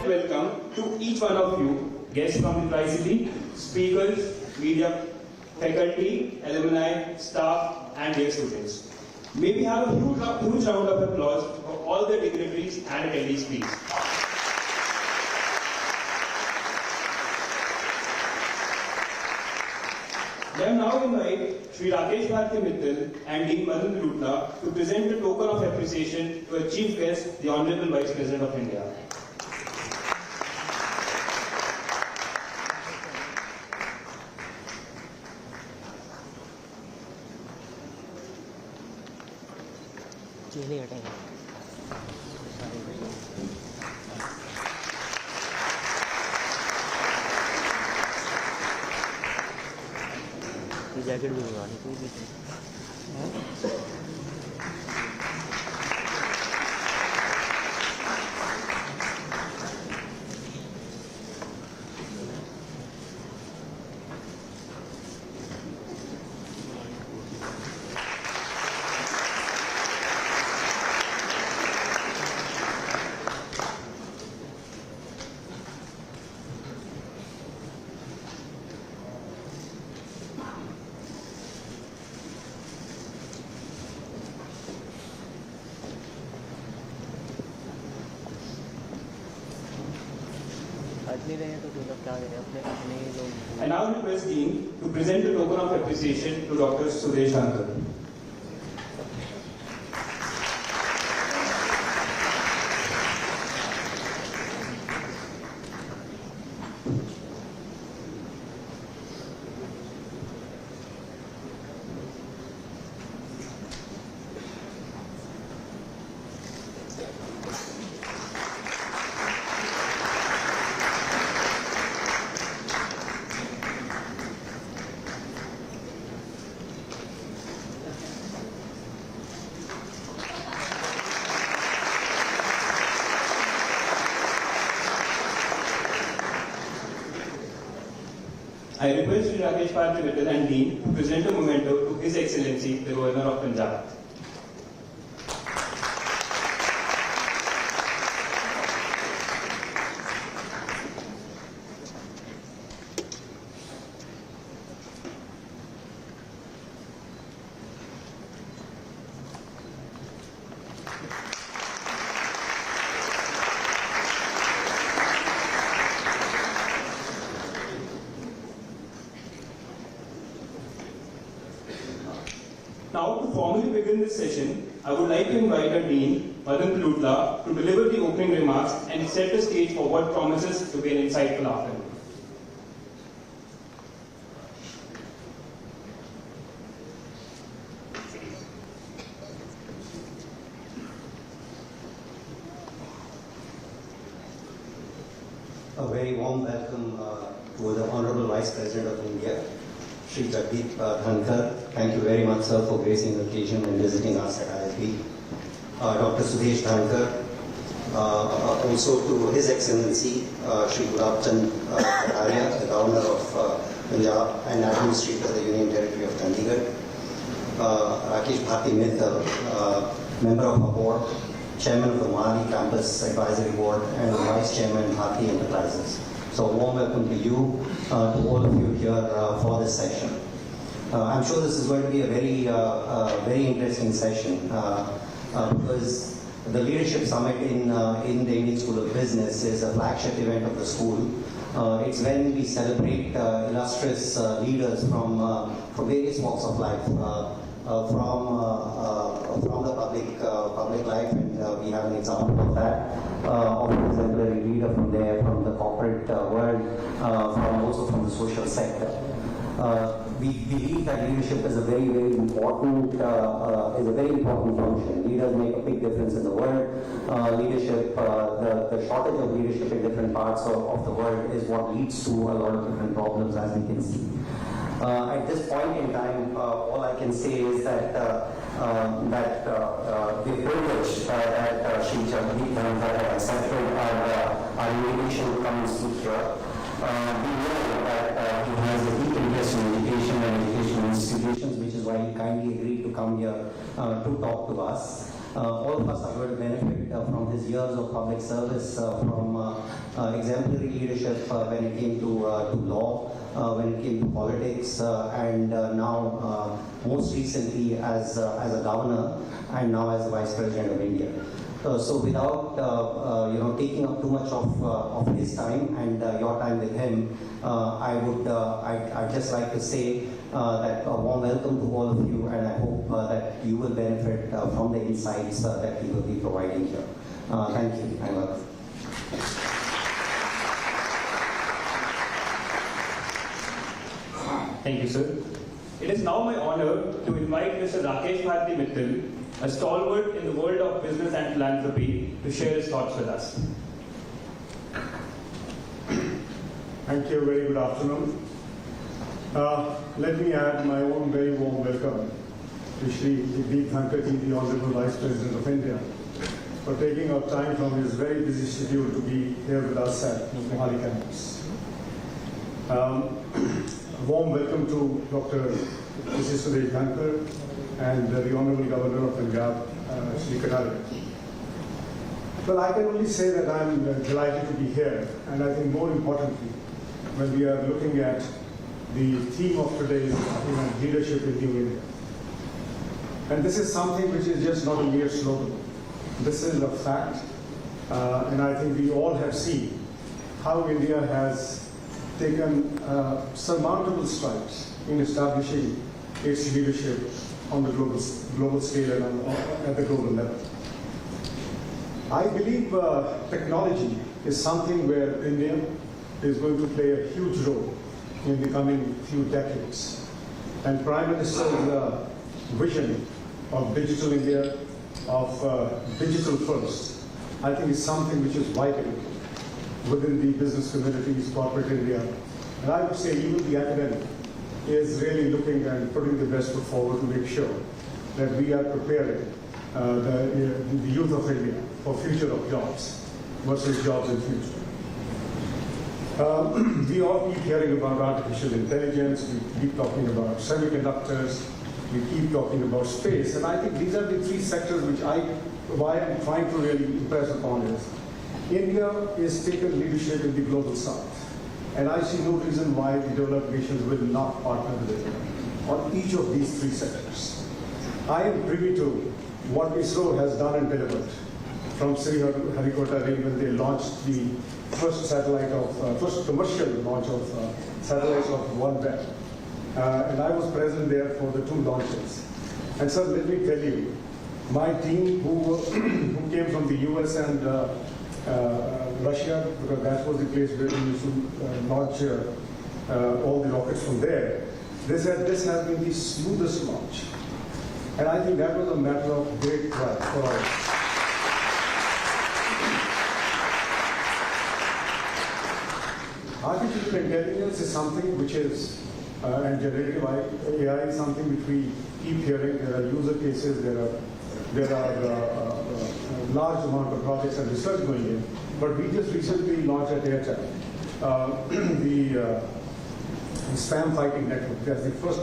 welcome to each one of you, guests from the Tri-City, speakers, media, faculty, alumni, staff, and dear students. May we have a huge round of applause for all the dignitaries and attendees, please. I now invite Shri Rakesh Bharti Mittal and Dean Madan Lutla to present a token of appreciation to our chief guest, the Honorable Vice President of India. Jacket भी मंगवानी कोई भी I now request Dean to present a token of appreciation to Dr. Dhankhar. I request Shri Rakesh Bharti Mittal and Dean to present a memento to His Excellency, the Governor of Punjab. Now, to formally begin this session, I would like to invite our Dean, Madan Lutla, to deliver the opening remarks and set the stage for what promises to be an insightful afternoon. A very warm welcome to the Honorable Vice President of India, Shri Jagdeep Dhankhar. Thank you very much, sir, for gracing the occasion and visiting us at ISB. Dr. Sudesh Dhankhar, also to His Excellency Shri Gulabchand Kataria, the Governor of Punjab and Administrator of the Union Territory of Chandigarh, Rakesh Bharti Mittal, Member of our Board, Chairman of the Mohali Campus Advisory Board, and Vice Chairman Bharti Enterprises. So a warm welcome to you, to all of you here for this session. I'm sure this is going to be a very interesting session because the Leadership Summit in the Indian School of Business is a flagship event of the school. It's when we celebrate illustrious leaders from various walks of life, from the public life, and we have an example of that, of an exemplary leader from there, from the corporate world, also from the social sector. We believe that leadership is a very important function. Leaders make a big difference in the world. Leadership, the shortage of leadership in different parts of the world is what leads to a lot of different problems, as we can see. At this point in time, all I can say is that the privilege that Shri Jagdeep Dhankhar had accepted our invitation to come and speak here. We know that he has a deep interest in education and educational institutions, which is why he kindly agreed to come here to talk to us. All of us are going to benefit from his years of public service, from exemplary leadership when it came to law, when it came to politics, and now most recently as a governor, and now as the Vice President of India. So without taking up too much of his time and your time with him, I'd just like to say that a warm welcome to all of you, and I hope that you will benefit from the insights that he will be providing here. Thank you and welcome. Thank you, sir. It is now my honor to invite Mr. Rakesh Bharati Mittal, a stalwart in the world of business and philanthropy, to share his thoughts with us. Thank you. Very good afternoon. Let me add my own very warm welcome to Shri Jagdeep, Dhankhar, the Honorable Vice President of India, for taking out time from his very busy schedule to be here with us at the Mohali campus. A warm welcome to Dr. Sudesh Dhankhar and the Honorable Governor of Punjab, Shri Kataria. Well, I can only say that I'm delighted to be here, and I think more importantly, when we are looking at the theme of today's event, Leadership in New India. And this is something which is just not a mere slogan. This is a fact, and I think we all have seen how India has taken surmountable strides in establishing its leadership on the global scale and at the global level. I believe technology is something where India is going to play a huge role in the coming few decades. And Prime Minister's vision of digital India, of digital first, I think is something which is vital within the business communities, corporate India. And I would say even the academic is really looking and putting the best foot forward to make sure that we are preparing the youth of India for future of jobs versus jobs in future. We all keep hearing about artificial intelligence, we keep talking about semiconductors, we keep talking about space, and I think these are the three sectors which why I'm trying to really impress upon is India is taking leadership in the global south, and I see no reason why the developed nations will not partner with India on each of these three sectors. I am privy to what ISRO has done and delivered from Sriharikota when they launched the first first commercial launch of satellites of OneWeb. And I was present there for the two launches. And sir, let me tell you, my team who came from the US and Russia, because that was the place where we used to launch all the rockets from there, they said this has been the smoothest launch. And I think that was a matter of great pride for us. Artificial intelligence is something which is, and generative AI is something which we keep hearing. There are user cases, there are large amount of projects and research going in. But we just recently launched at Airtel the spam fighting network. That's the first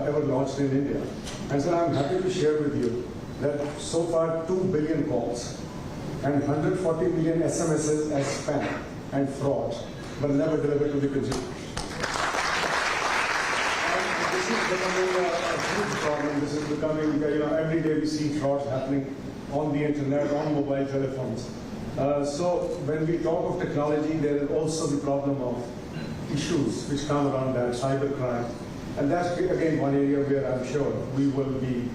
ever launched in India. And so I'm happy to share with you that so far 2 billion calls and 140 million SMSs as spam and fraud were never delivered to the consumer. And this is becoming a huge problem. This is becoming, every day we see frauds happening on the internet, on mobile telephones. So when we talk of technology, there is also the problem of issues which come around that, cybercrime. And that's again one area where I'm sure we will be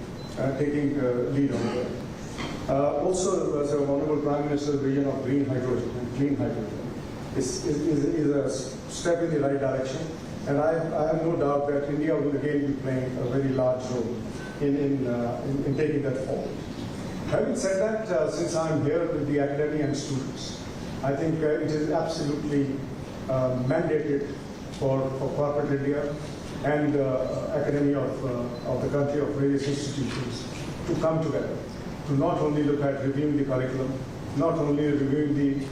taking lead on it. Also, as the Honorable Prime Minister's vision of green hydrogen and clean hydrogen is a step in the right direction. And I have no doubt that India will again be playing a very large role in taking that forward. Having said that, since I'm here with the academy and students, I think it is absolutely mandated for corporate India and academia of the country, of various institutions, to come together, to not only look at reviewing the curriculum, not only reviewing the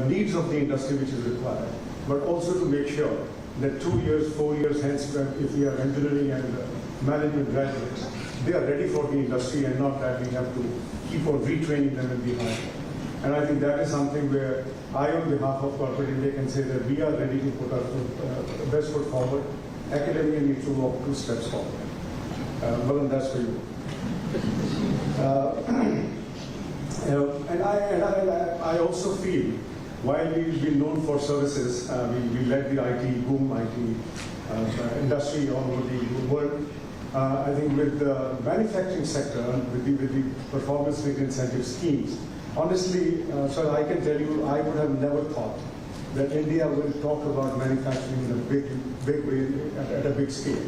needs of the industry which is required, but also to make sure that 2 years, 4 years hence, if we are engineering and management graduates, they are ready for the industry and not that we have to keep on retraining them in behind. And I think that is something where I, on behalf of corporate India, can say that we are ready to put our best foot forward. Academia needs to walk 2 steps forward. Well, that's for you. And I also feel, while we've been known for services, we led the IT boom, IT industry all over the world. I think with the manufacturing sector, with the performance-linked incentive schemes, honestly, sir, I can tell you, I would have never thought that India will talk about manufacturing in a big way, at a big scale.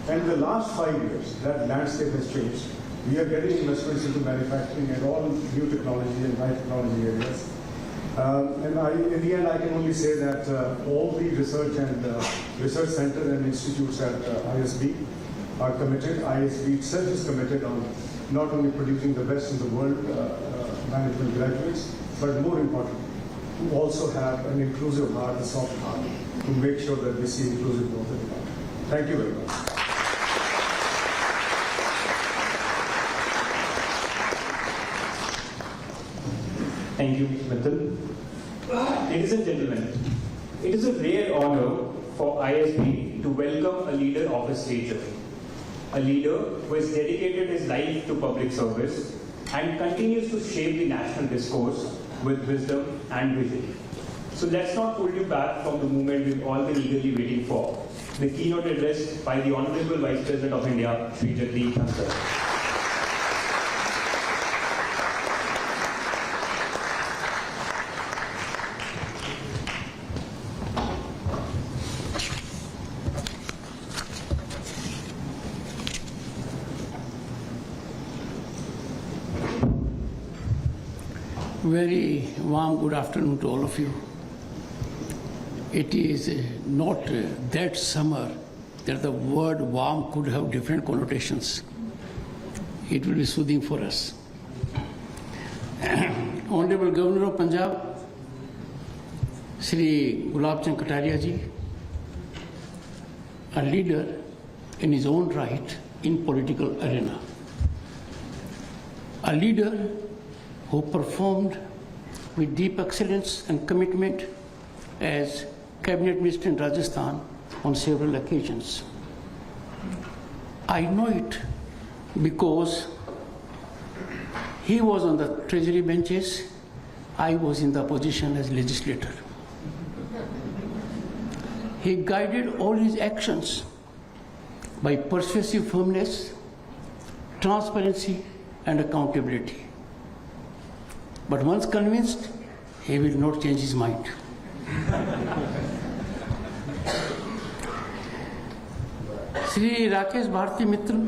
And in the last 5 years, that landscape has changed. We are getting investments into manufacturing and all new technology and high technology areas. And in the end, I can only say that all the research and research center and institutes at ISB are committed. ISB itself is committed on not only producing the best in the world management graduates, but more importantly, to also have an inclusive heart, a soft heart, to make sure that we see inclusive growth in the country. Thank you very much. Thank you, Mithil. Ladies and gentlemen, it is a rare honor for ISB to welcome a leader of his stature. A leader who has dedicated his life to public service and continues to shape the national discourse with wisdom and vision. So let's not hold you back from the moment we've all been eagerly waiting for, the keynote address by the Honorable Vice President of India, Shri Jagdeep, Dhankhar. Very warm good afternoon to all of you. It is not that summer that the word warm could have different connotations. It will be soothing for us. Honorable Governor of Punjab, Shri Gulab Chand Kataria ji, a leader in his own right in political arena. A leader who performed with deep excellence and commitment as Cabinet Minister in Rajasthan on several occasions. I know it because he was on the treasury benches, I was in the opposition as legislator. He guided all his actions by persuasive firmness, transparency, and accountability. But once convinced, he will not change his mind. Shri Rakesh Bharti Mitra,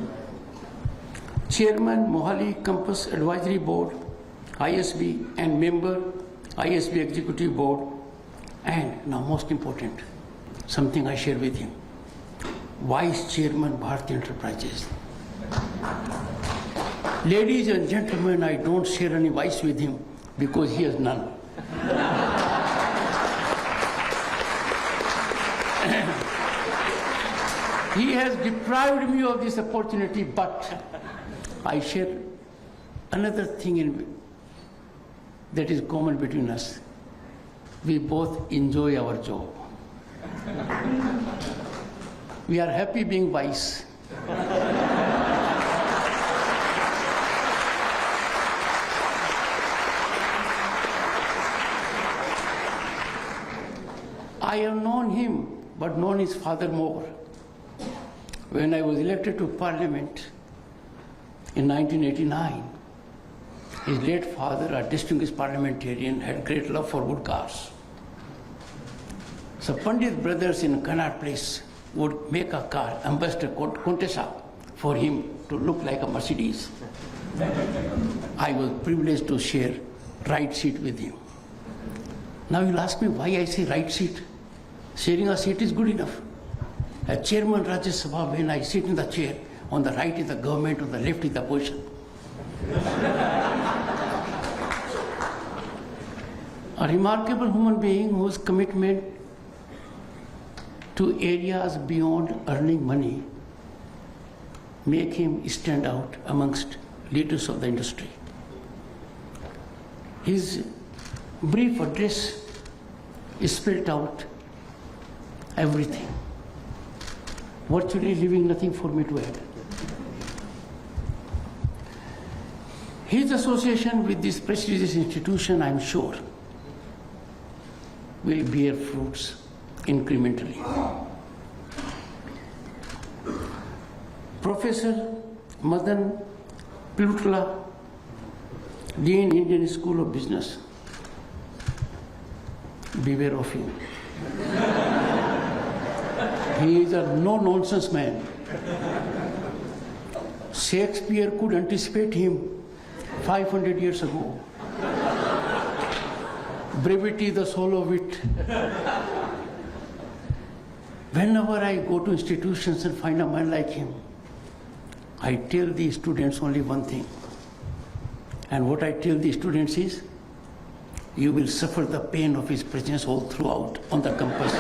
Chairman Mohali Campus Advisory Board, ISB, and member ISB Executive Board, and now most important, something I share with him, Vice Chairman Bharti Enterprises. Ladies and gentlemen, I don't share any vice with him because he has none. He has deprived me of this opportunity, but I share another thing that is common between us. We both enjoy our job. We are happy being vice. I have known him, but known his father more. When I was elected to Parliament in 1989, his late father, a distinguished parliamentarian, had great love for wood cars. So Pandit brothers in Kannada Place would make a car, Ambassador Contessa, for him to look like a Mercedes. I was privileged to share right seat with him. Now you'll ask me why I say right seat. Sharing a seat is good enough. As chairman Rajya Sabha, when I sit in the chair, on the right is the government, on the left is the opposition. A remarkable human being whose commitment to areas beyond earning money make him stand out amongst leaders of the industry. His brief address spelled out everything, virtually leaving nothing for me to add. His association with this prestigious institution, I am sure, will bear fruits incrementally. Professor Madan Plutla, Dean, Indian School of Business, beware of him. He is a no-nonsense man. Shakespeare could anticipate him 500 years ago. Brevity, the soul of wit. Whenever I go to institutions and find a man like him, I tell the students only one thing. And what I tell the students is, you will suffer the pain of his presence all throughout on the campus.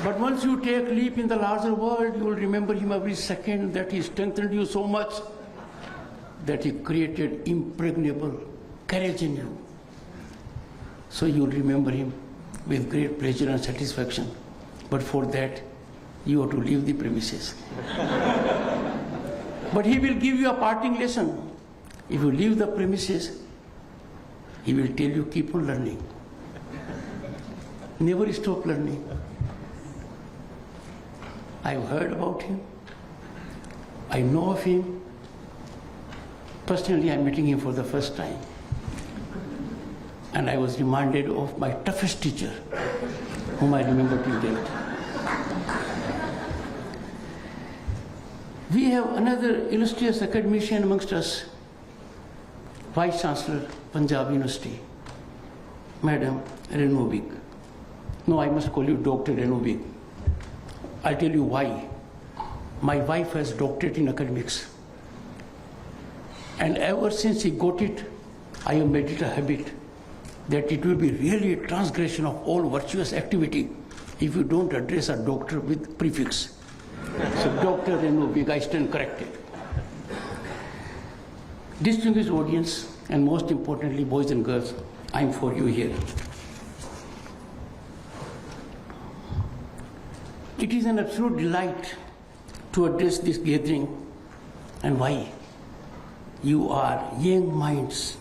But once you take leap in the larger world, you will remember him every second, that he strengthened you so much that he created impregnable courage in you. So you will remember him with great pleasure and satisfaction. But for that, you have to leave the premises. But he will give you a parting lesson. If you leave the premises, he will tell you, keep on learning. Never stop learning. I've heard about him. I know of him. Personally, I'm meeting him for the first time. And I was reminded of my toughest teacher, whom I remember till date. We have another illustrious academician amongst us, Vice Chancellor, Punjab University, Madam Renovik. No, I must call you Dr. Renovik. I'll tell you why. My wife has doctorate in academics. And ever since she got it, I have made it a habit that it will be really a transgression of all virtuous activity if you don't address a doctor with prefix. So Dr. Renovik, I stand corrected. Distinguished audience, and most importantly, boys and girls, I'm for you here. It is an absolute delight to address this gathering. And why? You are young minds.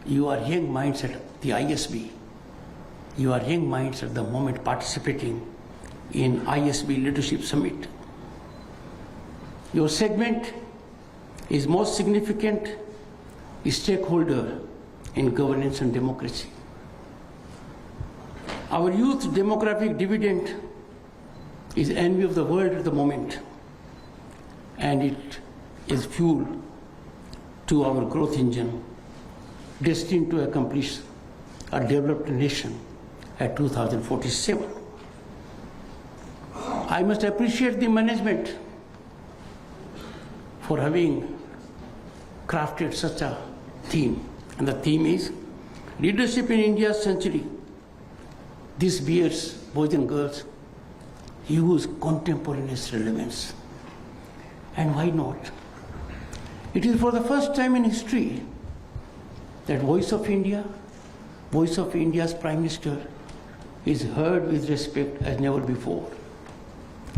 You are young minds at the ISB. You are young minds at the moment participating in ISB Leadership Summit. Your segment is most significant stakeholder in governance and democracy. Our youth demographic dividend is envy of the world at the moment, and it is fuel to our growth engine, destined to accomplish a developed nation at 2047. I must appreciate the management for having crafted such a theme, and the theme is Leadership in India's Century. This bears, boys and girls, huge contemporaneous relevance. And why not? It is for the first time in history that Voice of India, Voice of India's Prime Minister, is heard with respect as never before.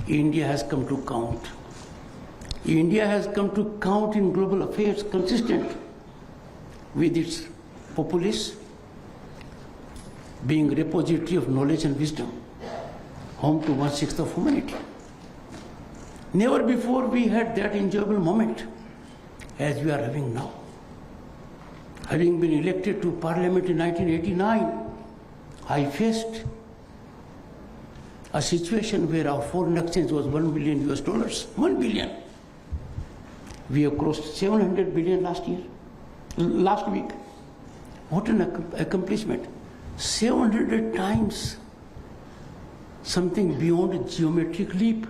India has come to count. India has come to count in global affairs, consistent with its populace being repository of knowledge and wisdom, home to 1/6 of humanity. Never before we had that enjoyable moment as we are having now. Having been elected to Parliament in 1989, I faced a situation where our foreign exchange was $1 billion. $1 billion. We have crossed 700 billion last week. What an accomplishment. 700 times, something beyond a geometric leap.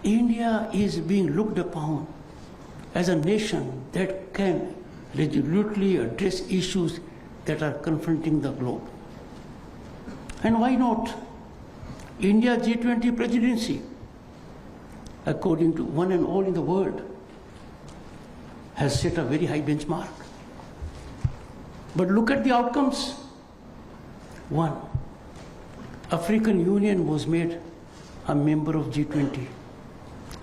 India is being looked upon as a nation that can resolutely address issues that are confronting the globe. And why not? India G20 presidency according to one and all in the world, has set a very high benchmark. But look at the outcomes. One, African Union was made a member of G20.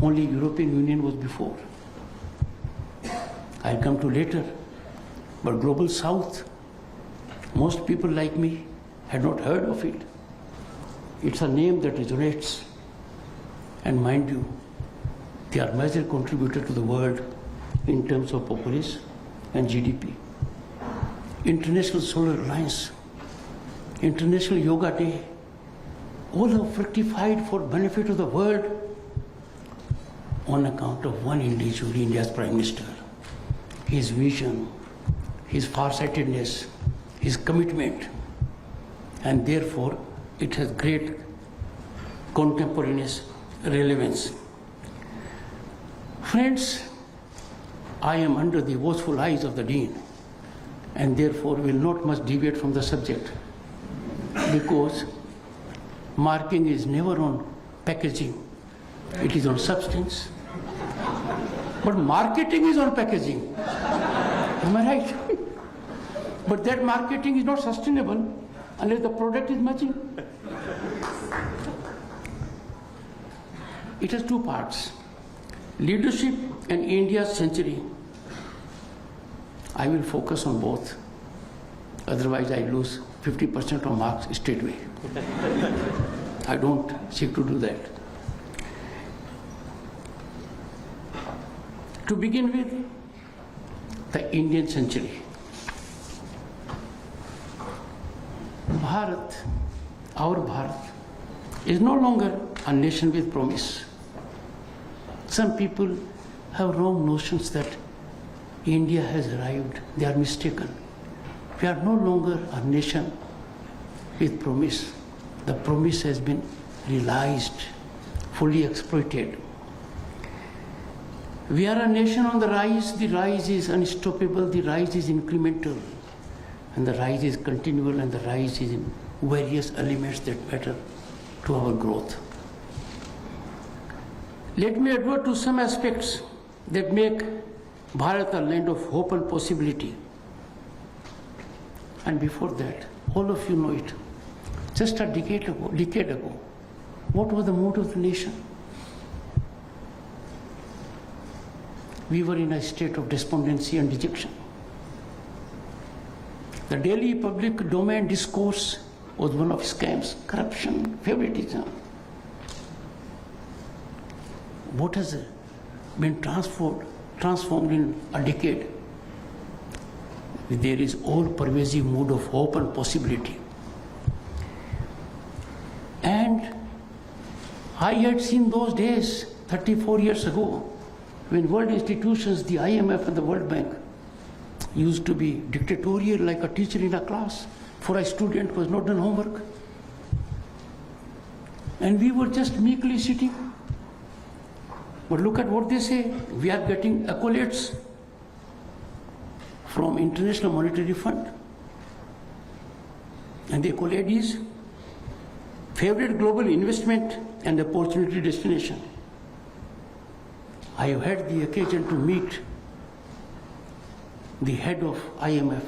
Only European Union was before. I'll come to later. But Global South, most people like me had not heard of it. It's a name that resonates. And mind you, they are major contributor to the world in terms of population and GDP. International Solar Alliance, International Yoga Day, all have fructified for benefit of the world on account of one individual, India's Prime Minister. His vision, his farsightedness, his commitment, and therefore it has great contemporaneous relevance. Friends, I am under the watchful eyes of the Dean, and therefore will not much deviate from the subject, because marking is never on packaging, it is on substance. But marketing is on packaging. Am I right? But that marketing is not sustainable unless the product is matching. It has two parts: leadership and India's century. I will focus on both. Otherwise, I lose 50% of marks straightway. I don't seek to do that. To begin with, the Indian century. Bharat, our Bharat, is no longer a nation with promise. Some people have wrong notions that India has arrived. They are mistaken. We are no longer a nation with promise. The promise has been realized, fully exploited. We are a nation on the rise. The rise is unstoppable. The rise is incremental. And the rise is continual, and the rise is in various elements that matter to our growth. Let me advert to some aspects that make Bharat a land of hope and possibility. And before that, all of you know it. Just a decade ago, what was the mood of the nation? We were in a state of despondency and dejection. The daily public domain discourse was one of scams, corruption, favoritism. What has been transformed in a decade? There is all-pervasive mood of hope and possibility. And I had seen those days 34 years ago, when world institutions, the IMF and the World Bank, used to be dictatorial like a teacher in a class for a student who has not done homework. And we were just meekly sitting. But look at what they say. We are getting accolades from International Monetary Fund. And the accolade is favorite global investment and opportunity destination. I have had the occasion to meet the head of IMF,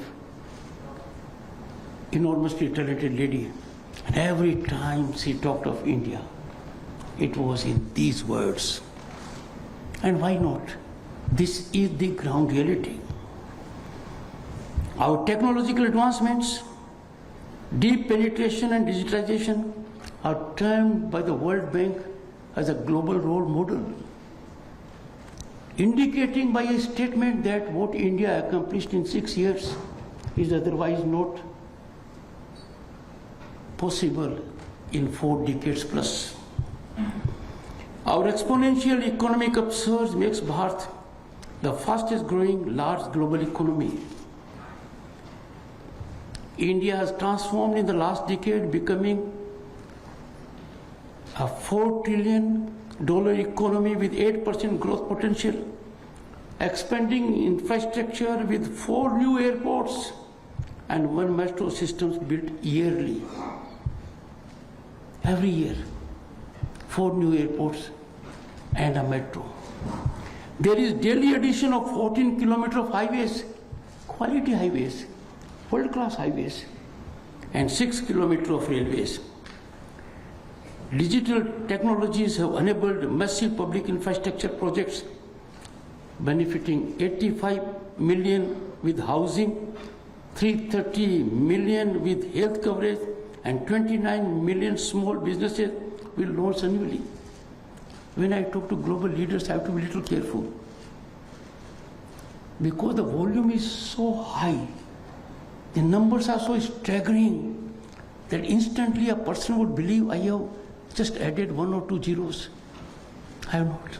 enormously talented lady. And every time she talked of India, it was in these words. And why not? This is the ground reality. Our technological advancements, deep penetration and digitalization are termed by the World Bank as a global role model, indicating by a statement that what India accomplished in 6 years is otherwise not possible in 4 decades plus. Our exponential economic upsurge makes Bharat the fastest growing large global economy. India has transformed in the last decade, becoming a $4 trillion economy with 8% growth potential, expanding infrastructure with 4 new airports and 1 metro systems built yearly. Every year, 4 new airports and a metro. There is daily addition of 14 kilometers of highways, quality highways, world-class highways, and 6 kilometers of railways. Digital technologies have enabled massive public infrastructure projects benefiting 85 million with housing, 330 million with health coverage, and 29 million small businesses with loans annually. When I talk to global leaders, I have to be a little careful. Because the volume is so high, the numbers are so staggering that instantly a person would believe I have just added 1 or 2 zeros. I have not.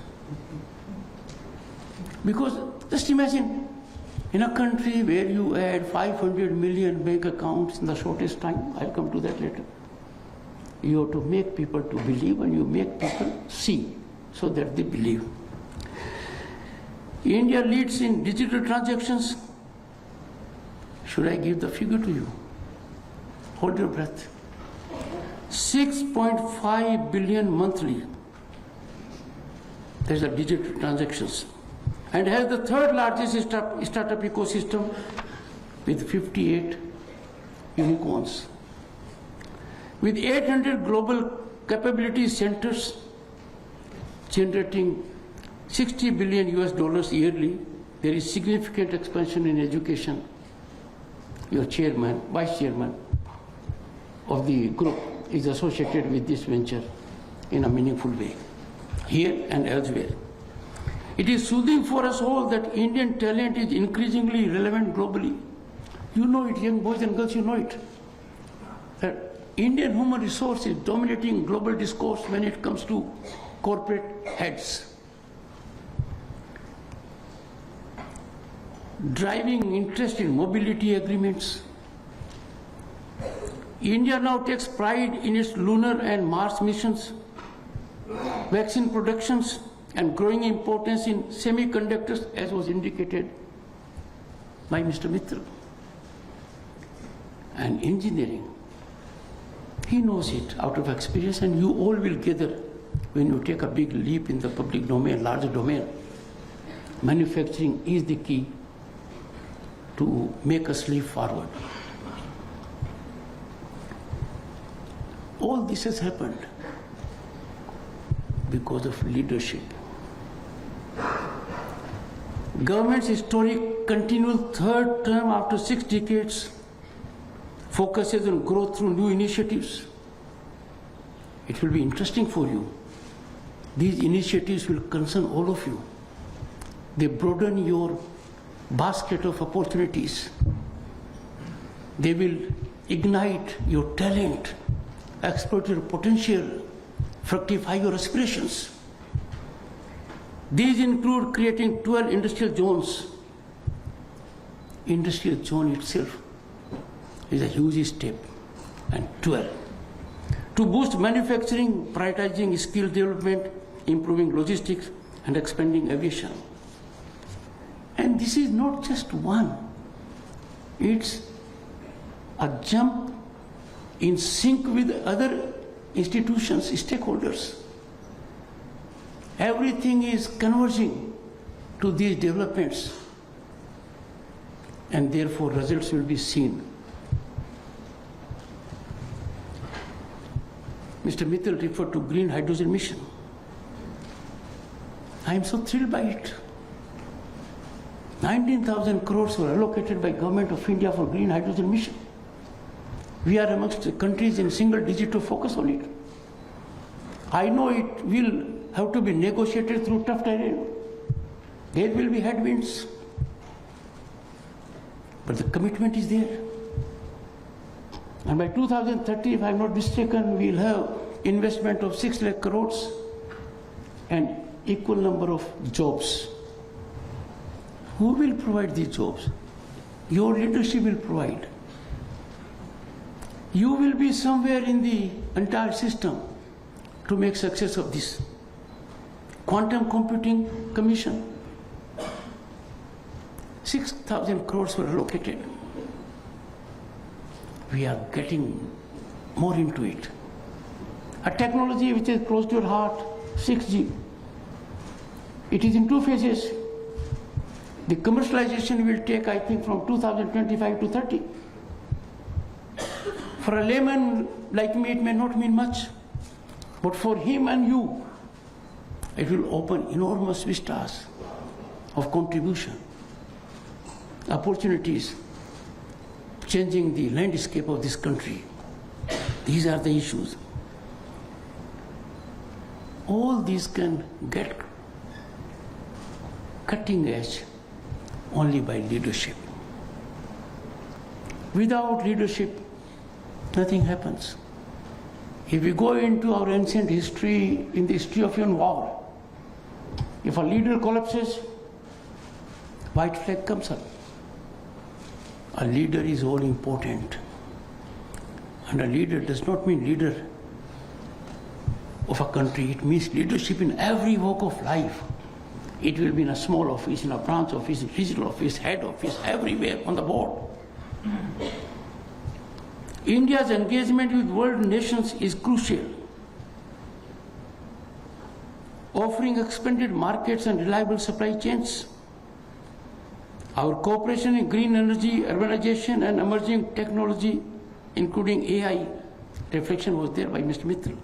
Because just imagine, in a country where you add 500 million bank accounts in the shortest time, I'll come to that later. You have to make people to believe, and you make people see so that they believe. India leads in digital transactions. Should I give the figure to you? Hold your breath. 6.5 billion monthly. There's a digital transactions. And has the third largest startup ecosystem with 58 unicorns. With 800 global capability centers generating $60 billion yearly, there is significant expansion in education. Your chairman, vice chairman of the group is associated with this venture in a meaningful way, here and elsewhere. It is soothing for us all that Indian talent is increasingly relevant globally. You know it, young boys and girls, you know it. That Indian human resource is dominating global discourse when it comes to corporate heads. Driving interest in mobility agreements. India now takes pride in its lunar and Mars missions, vaccine productions, and growing importance in semiconductors, as was indicated by Mr. Mitra. And engineering. He knows it out of experience, and you all will gather when you take a big leap in the public domain, larger domain. Manufacturing is the key to make us leap forward. All this has happened because of leadership. Government's historic continual third term after 6 decades focuses on growth through new initiatives. It will be interesting for you. These initiatives will concern all of you. They broaden your basket of opportunities. They will ignite your talent, exploit your potential, fructify your aspirations. These include creating 12 industrial zones. Industrial zone itself is a huge step, and 12. To boost manufacturing, prioritizing skill development, improving logistics, and expanding aviation. And this is not just one. It's a jump in sync with other institutions, stakeholders. Everything is converging to these developments, and therefore results will be seen. Mr. Mittal referred to green hydrogen mission. I am so thrilled by it. 19,000 crores were allocated by Government of India for green hydrogen mission. We are amongst the countries in single digit to focus on it. I know it will have to be negotiated through tough terrain. There will be headwinds. But the commitment is there. And by 2030, if I am not mistaken, we will have investment of 6 lakh crores and equal number of jobs. Who will provide these jobs? Your leadership will provide. You will be somewhere in the entire system to make success of this. Quantum Computing Commission, 6,000 crores were allocated. We are getting more into it. A technology which is close to your heart, 6G. It is in two phases. The commercialization will take, I think, from 2025 to 30. For a layman like me, it may not mean much, but for him and you, it will open enormous vistas of contribution, opportunities, changing the landscape of this country. These are the issues. All these can get cutting edge only by leadership. Without leadership, nothing happens. If we go into our ancient history, in the history of human war, if a leader collapses, white flag comes up. A leader is all important. And a leader does not mean leader of a country. It means leadership in every walk of life. It will be in a small office, in a branch office, regional office, head office, everywhere on the board. India's engagement with world nations is crucial. Offering expanded markets and reliable supply chains. Our cooperation in green energy, urbanization and emerging technology, including AI, reflection was there by Mr. Mittal.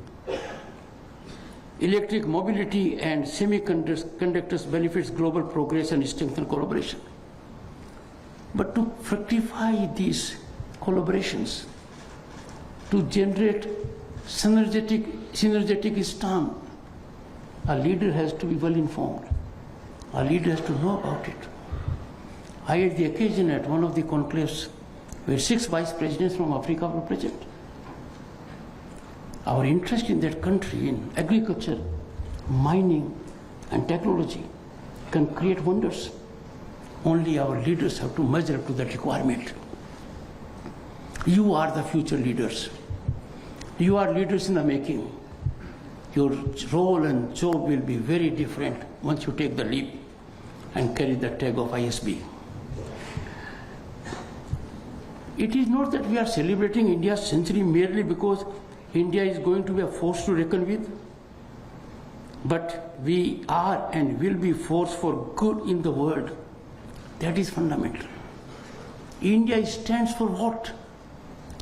Electric mobility and semiconductors benefits global progress and strengthen collaboration. But to fructify these collaborations, to generate synergetic storm, a leader has to be well informed. A leader has to know about it. I had the occasion at one of the conclaves where 6 vice presidents from Africa were present. Our interest in that country, in agriculture, mining, and technology, can create wonders. Only our leaders have to measure up to that requirement. You are the future leaders. You are leaders in the making. Your role and job will be very different once you take the leap and carry the tag of ISB. It is not that we are celebrating India's century merely because India is going to be a force to reckon with, but we are and will be force for good in the world. That is fundamental. India stands for what?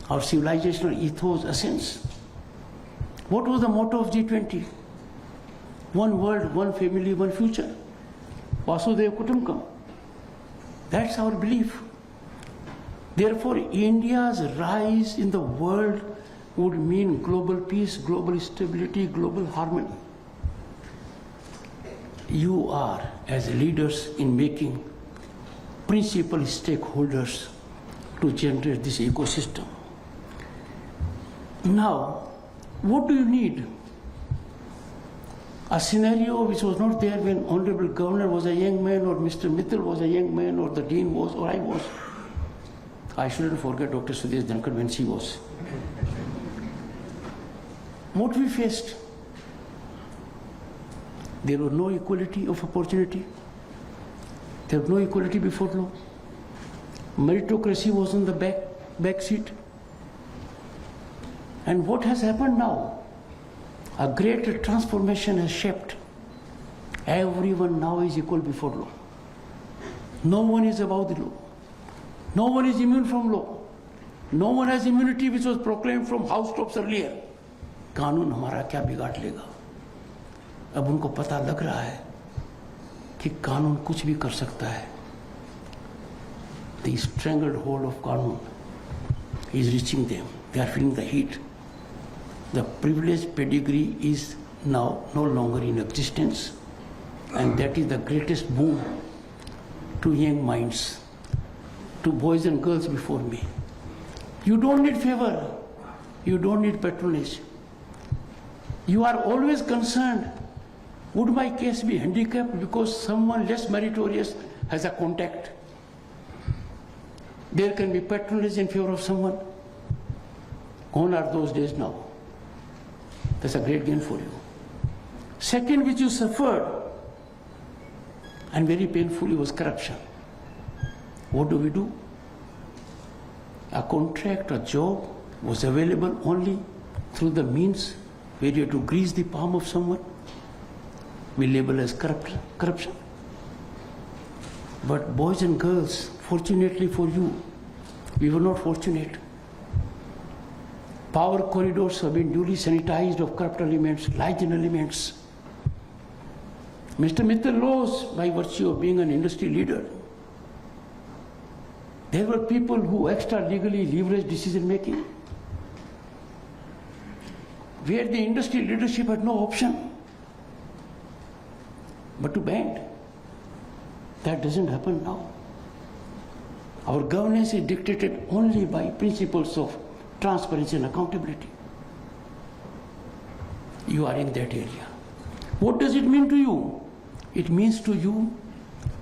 Our civilizational ethos, essence. What was the motto of G20? One world, one family, one future. Vasudhaiva Kutumbakam. That's our belief. Therefore, India's rise in the world would mean global peace, global stability, global harmony. You are, as leaders in making, principal stakeholders to generate this ecosystem. Now, what do you need? A scenario which was not there when Honorable Governor was a young man, or Mr. Mittal was a young man, or the Dean was, or I was. I shouldn't forget Dr. Sudesh Dhankhar when she was. What we faced? There was no equality of opportunity. There was no equality before law. Meritocracy was on the back seat. And what has happened now? A great transformation has shaped. Everyone now is equal before law. No one is above the law. No one is immune from law. No one has immunity which was proclaimed from housetops earlier. कानून हमारा क्या बिगाड़ लेगा? अब उनको पता लग रहा है कि कानून कुछ भी कर सकता है. The strangled hold of कानून is reaching them. They are feeling the heat. The privileged pedigree is now no longer in existence, and that is the greatest boon to young minds, to boys and girls before me. You don't need favor. You don't need patronage. You are always concerned, would my case be handicapped because someone less meritorious has a contact? There can be patronage in favor of someone. Gone are those days now. That's a great gain for you. Second, which you suffered, and very painfully, was corruption. What do? A contract, a job was available only through the means where you had to grease the palm of someone. we label as corruption. But boys and girls, fortunately for you, we were not fortunate. Power corridors have been duly sanitized of corrupt elements, lying elements. Mr. Mittal knows, by virtue of being an industry leader, there were people who extra-legally leveraged decision-making, where the industry leadership had no option but to bend. That doesn't happen now. Our governance is dictated only by principles of transparency and accountability. You are in that area. What does it mean to you? It means to you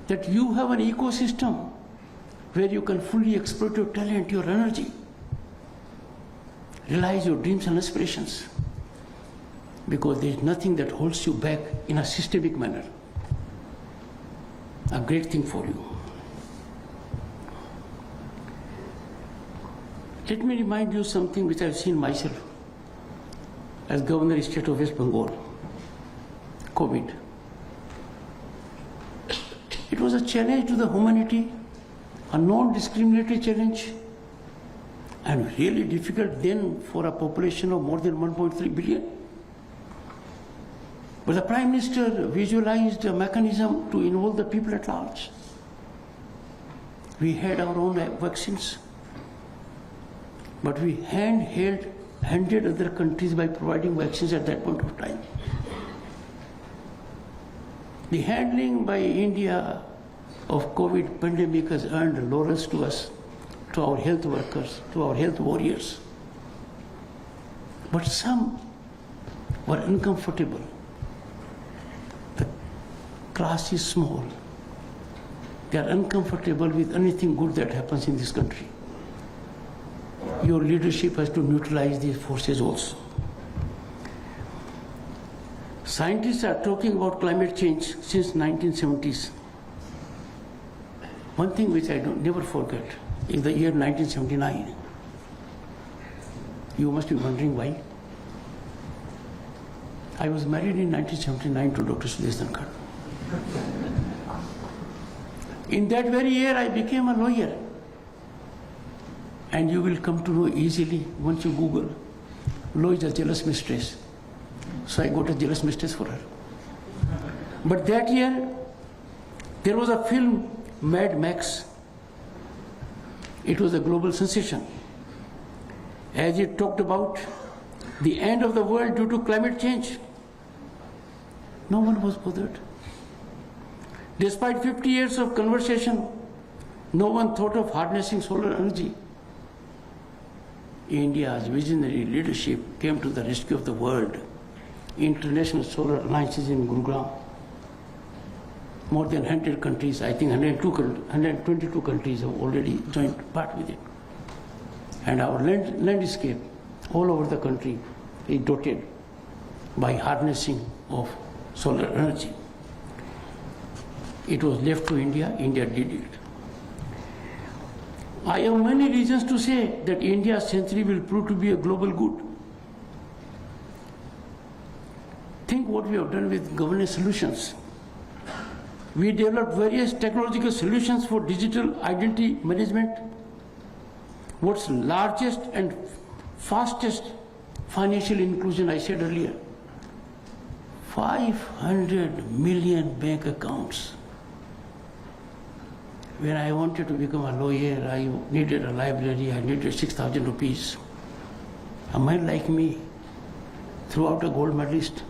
that you have an ecosystem where you can fully exploit your talent, your energy, realize your dreams and aspirations, because there is nothing that holds you back in a systemic manner. A great thing for you. Let me remind you something which I've seen myself as Governor of State of West Bengal. COVID. It was a challenge to the humanity, a non-discriminatory challenge, and really difficult then for a population of more than 1.3 billion. But the Prime Minister visualized a mechanism to involve the people at large. We had our own vaccines, but we handed other countries by providing vaccines at that point of time. The handling by India of COVID pandemic has earned laurels to us, to our health workers, to our health warriors. But some were uncomfortable. The class is small. They are uncomfortable with anything good that happens in this country. Your leadership has to neutralize these forces also. Scientists are talking about climate change since 1970s. One thing which I never forget, in the year 1979, you must be wondering why. I was married in 1979 to Dr. Sudesh Dhankhar. In that very year, I became a lawyer. And you will come to know easily once you Google, law is a jealous mistress. So I got a jealous mistress for her. But that year, there was a film, Mad Max. It was a global sensation, as it talked about the end of the world due to climate change. No one was bothered. Despite 50 years of conversation, no one thought of harnessing solar energy. India's visionary leadership came to the rescue of the world. International Solar Alliances in Gurugram. More than 100 countries, I think 122 countries have already joined part with it. And our landscape all over the country is dotted by harnessing of solar energy. It was left to India, India did it. I have many reasons to say that India's century will prove to be a global good. Think what we have done with governance solutions. We developed various technological solutions for digital identity management. What's largest and fastest financial inclusion, I said earlier. 500 million bank accounts. When I wanted to become a lawyer, I needed a library, I needed 6,000 rupees. A man like me, throughout a gold medalist,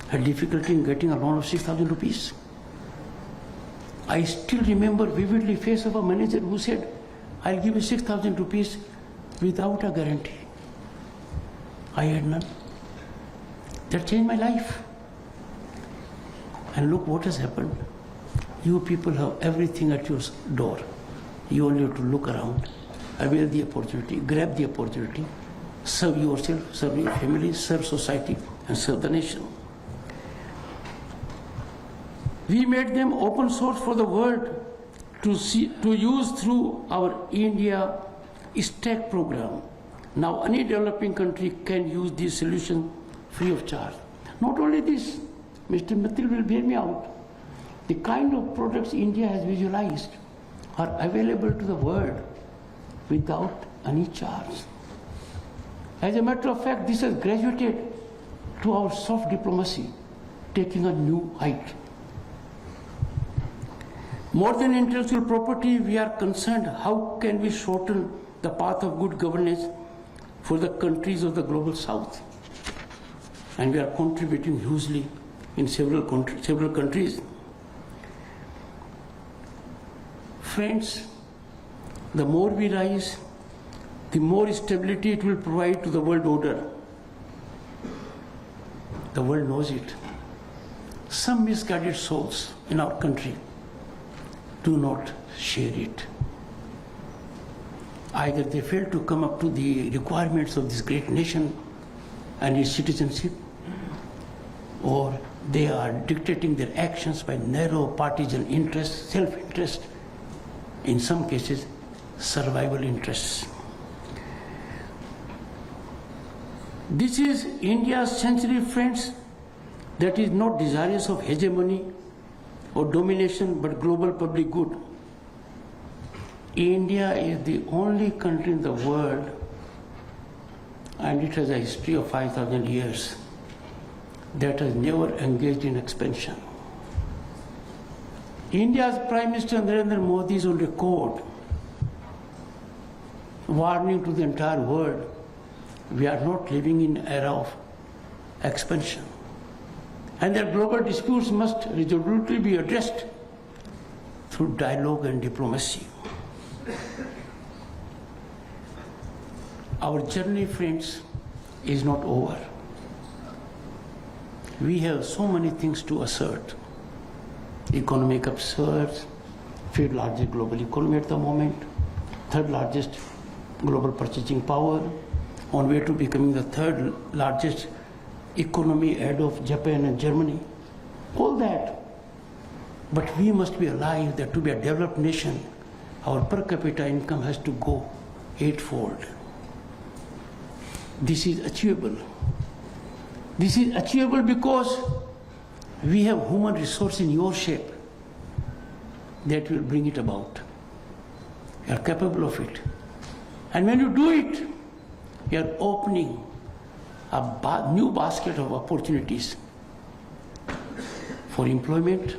had difficulty in getting a loan of 6,000 rupees. I still remember vividly the face of a manager who said, I'll give you 6,000 rupees without a guarantee. I had none. That changed my life. And look what has happened. You people have everything at your door. You only have to look around, avail the opportunity, grab the opportunity, serve yourself, serve your family, serve society, and serve the nation. We made them open source for the world to use through our India Stack program. Now any developing country can use this solution free of charge. Not only this, Mr. Mittal will bear me out. The kind of products India has visualized are available to the world without any charge. As a matter of fact, this has graduated to our soft diplomacy, taking a new height. More than intellectual property, we are concerned how can we shorten the path of good governance for the countries of the global south. And we are contributing hugely in several countries. Friends, the more we rise, the more stability it will provide to the world order. The world knows it. Some misguided souls in our country do not share it. Either they fail to come up to the requirements of this great nation and its citizenship, or they are dictating their actions by narrow partisan interests, self-interest, in some cases, survival interests. This is India's century, friends, that is not desirous of hegemony or domination, but global public good. India is the only country in the world, and it has a history of 5,000 years, that has never engaged in expansion. India's Prime Minister Narendra Modi is on record warning to the entire world, we are not living in an era of expansion. And their global disputes must resolutely be addressed through dialogue and diplomacy. Our journey, friends, is not over. We have so many things to assert. Economic upsurge, fifth largest global economy at the moment, third largest global purchasing power, on way to becoming the third largest economy ahead of Japan and Germany. All that. But we must be alive that to be a developed nation, our per capita income has to go eightfold. This is achievable. This is achievable because we have human resource in your shape that will bring it about. You are capable of it. And when you do it, you are opening a new basket of opportunities for employment,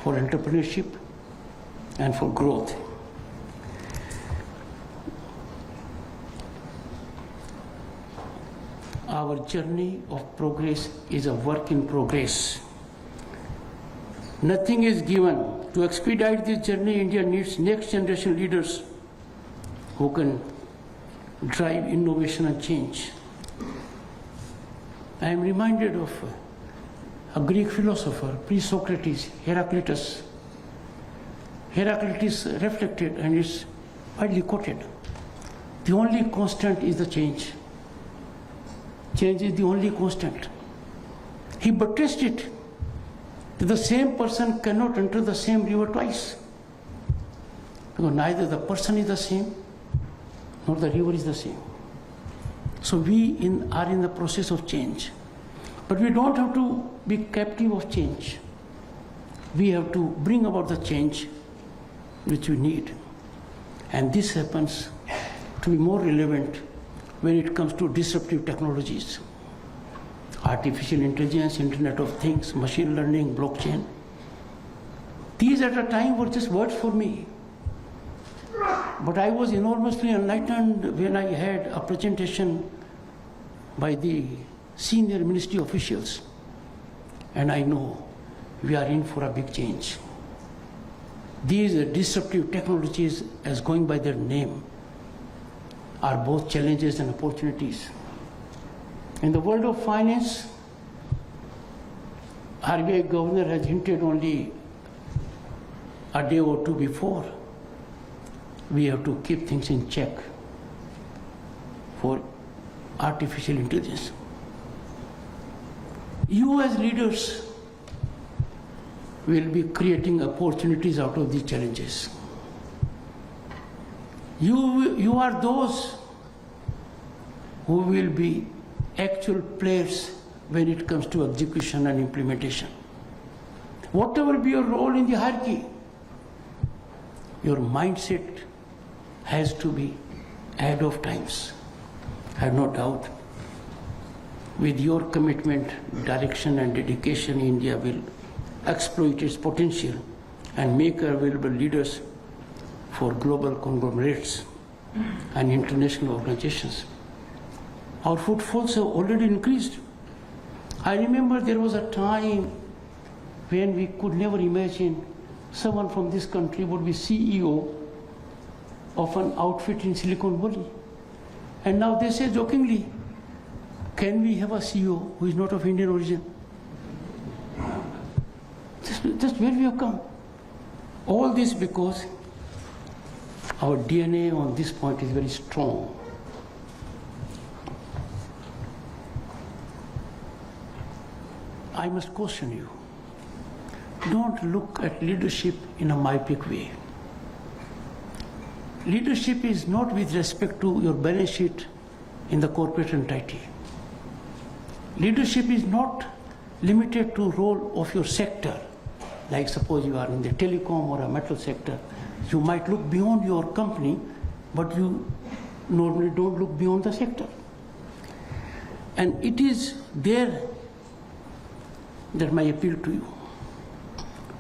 for entrepreneurship, and for growth. Our journey of progress is a work in progress. Nothing is given. To expedite this journey, India needs next generation leaders who can drive innovation and change. I am reminded of a Greek philosopher, pre-Socrates, Heraclitus. Heraclitus reflected, and is widely quoted, the only constant is the change. Change is the only constant. He buttressed it that the same person cannot enter the same river twice. Because neither the person is the same, nor the river is the same. So we are in the process of change. But we don't have to be captive of change. We have to bring about the change which we need. And this happens to be more relevant when it comes to disruptive technologies. Artificial intelligence, Internet of Things, machine learning, blockchain. These at a time were just words for me. But I was enormously enlightened when I had a presentation by the senior ministry officials. And I know we are in for a big change. These disruptive technologies, as going by their name, are both challenges and opportunities. In the world of finance, RBI governor has hinted only a day or two before, we have to keep things in check for artificial intelligence. You as leaders will be creating opportunities out of these challenges. You are those who will be actual players when it comes to execution and implementation. Whatever be your role in the hierarchy, your mindset has to be ahead of times. I have no doubt with your commitment, direction and dedication, India will exploit its potential and make available leaders for global conglomerates and international organizations. Our footfalls have already increased. I remember there was a time when we could never imagine someone from this country would be CEO of an outfit in Silicon Valley. And now they say jokingly, can we have a CEO who is not of Indian origin? Just where we have come. All this because our DNA on this point is very strong. I must caution you. Don't look at leadership in a myopic way. Leadership is not with respect to your balance sheet in the corporate entity. Leadership is not limited to role of your sector. Like suppose you are in the telecom or a metal sector, you might look beyond your company, but you normally don't look beyond the sector. And it is there that my appeal to you.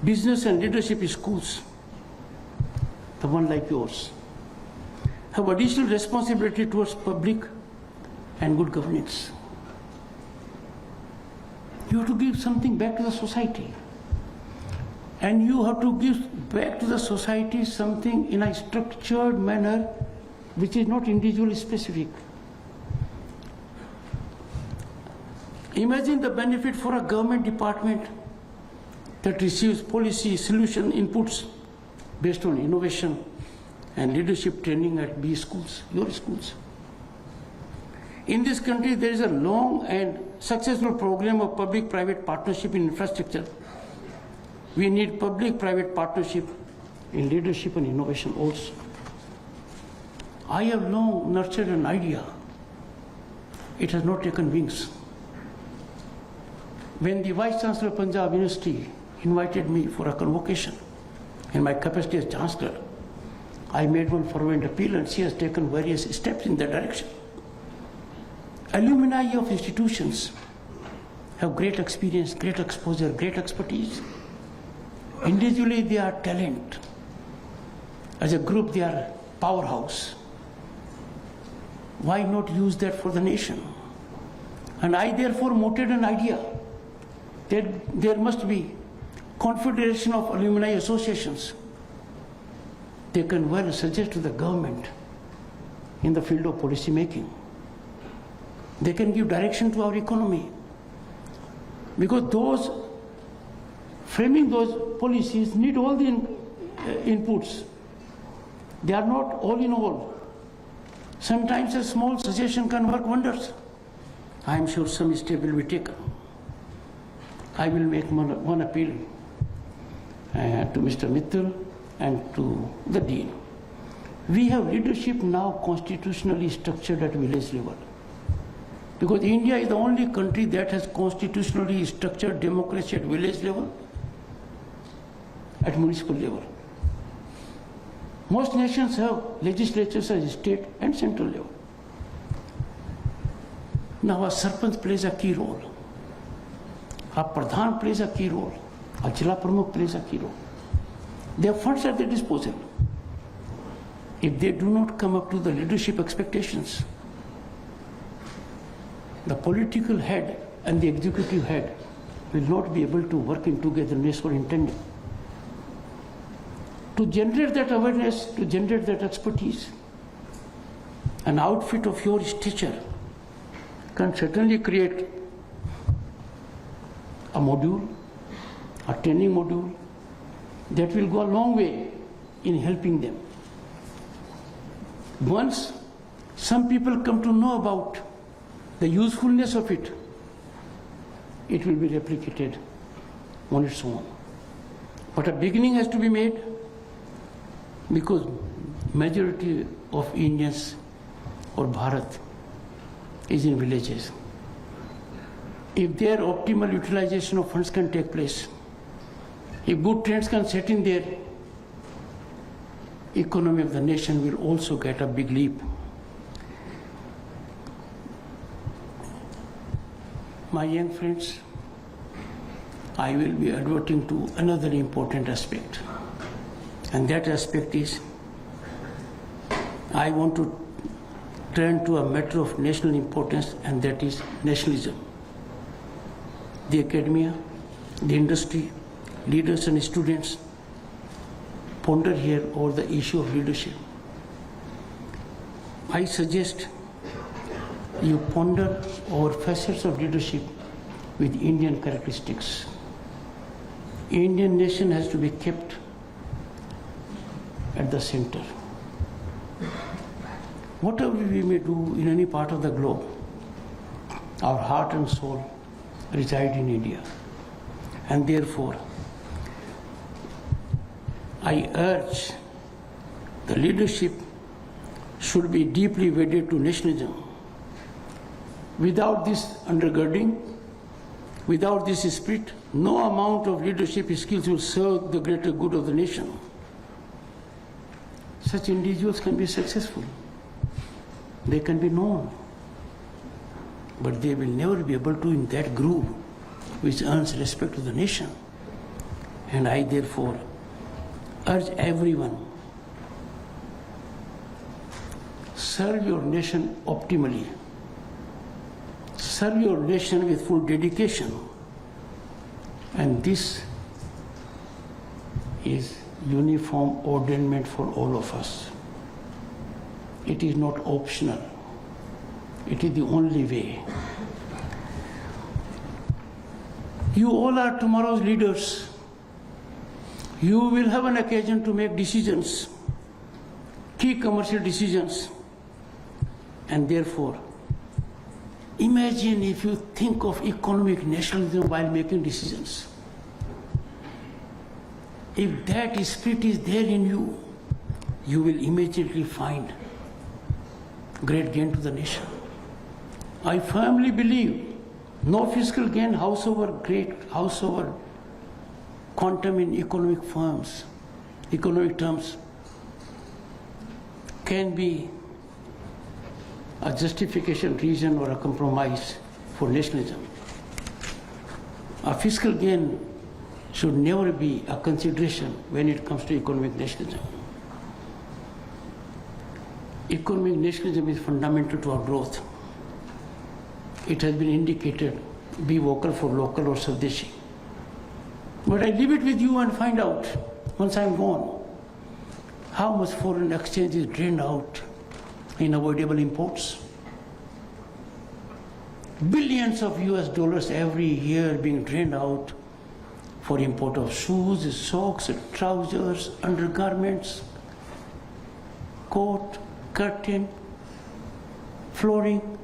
Business and leadership schools, the one like yours, have additional responsibility towards public and good governance. You have to give something back to the society. And you have to give back to the society something in a structured manner which is not individually specific. Imagine the benefit for a government department that receives policy solution inputs based on innovation and leadership training at B schools, your schools. In this country, there is a long and successful program of public-private partnership in infrastructure. We need public-private partnership in leadership and innovation also. I have long nurtured an idea. It has not taken wings. When the Vice Chancellor of Punjab University invited me for a convocation in my capacity as Chancellor, I made one fervent appeal and she has taken various steps in that direction. Alumni of institutions have great experience, great exposure, great expertise. Individually, they are talent. As a group, they are powerhouse. Why not use that for the nation? And I therefore mooted an idea that there must be Confederation of Alumni Associations. They can well suggest to the government in the field of policy making. They can give direction to our economy. Because those framing those policies need all the inputs. They are not all in all. Sometimes a small suggestion can work wonders. I am sure some step will be taken. I will make one appeal to Mr. Mittal and to the Dean. We have leadership now constitutionally structured at village level. Because India is the only country that has constitutionally structured democracy at village level, at municipal level. Most nations have legislatures at state and central level. Now a Sarpanch plays a key role. A Pradhan plays a key role. A Jila Pramukh plays a key role. They have funds at their disposal. If they do not come up to the leadership expectations, the political head and the executive head will not be able to work in togetherness or intended. To generate that awareness, to generate that expertise, an outfit of your stature can certainly create a module, a training module that will go a long way in helping them. Once some people come to know about the usefulness of it, it will be replicated on its own. But a beginning has to be made because majority of Indians or Bharat is in villages. if their optimal utilization of funds can take place, if good trends can set in there, economy of the nation will also get a big leap. My young friends, I will be adverting to another important aspect, and that aspect is I want to turn to a matter of national importance, and that is nationalism. The academia, the industry, leaders and students ponder here over the issue of leadership. I suggest you ponder over facets of leadership with Indian characteristics. Indian nation has to be kept at the center. Whatever we may do in any part of the globe, our heart and soul reside in India. And therefore, I urge the leadership should be deeply wedded to nationalism. Without this undergirding, without this spirit, no amount of leadership skills will serve the greater good of the nation. Such individuals can be successful. They can be known. But they will never be able to in that groove which earns respect to the nation. And I therefore urge everyone, serve your nation optimally. Serve your nation with full dedication. And this is uniform ordainment for all of us. It is not optional. It is the only way. You all are tomorrow's leaders. You will have an occasion to make decisions, key commercial decisions, and therefore, imagine if you think of economic nationalism while making decisions. If that spirit is there in you, you will immediately find great gain to the nation. I firmly believe no fiscal gain, howsoever great, howsoever quantum in economic terms, can be a justification, reason, or a compromise for nationalism. A fiscal gain should never be a consideration when it comes to economic nationalism. Economic nationalism is fundamental to our growth. It has been indicated, be vocal for local or Swadeshi. But I leave it with you and find out, once I'm gone, how much foreign exchange is drained out in avoidable imports. Billions of US dollars every year being drained out for import of shoes, socks, trousers, undergarments, coat, curtain, flooring,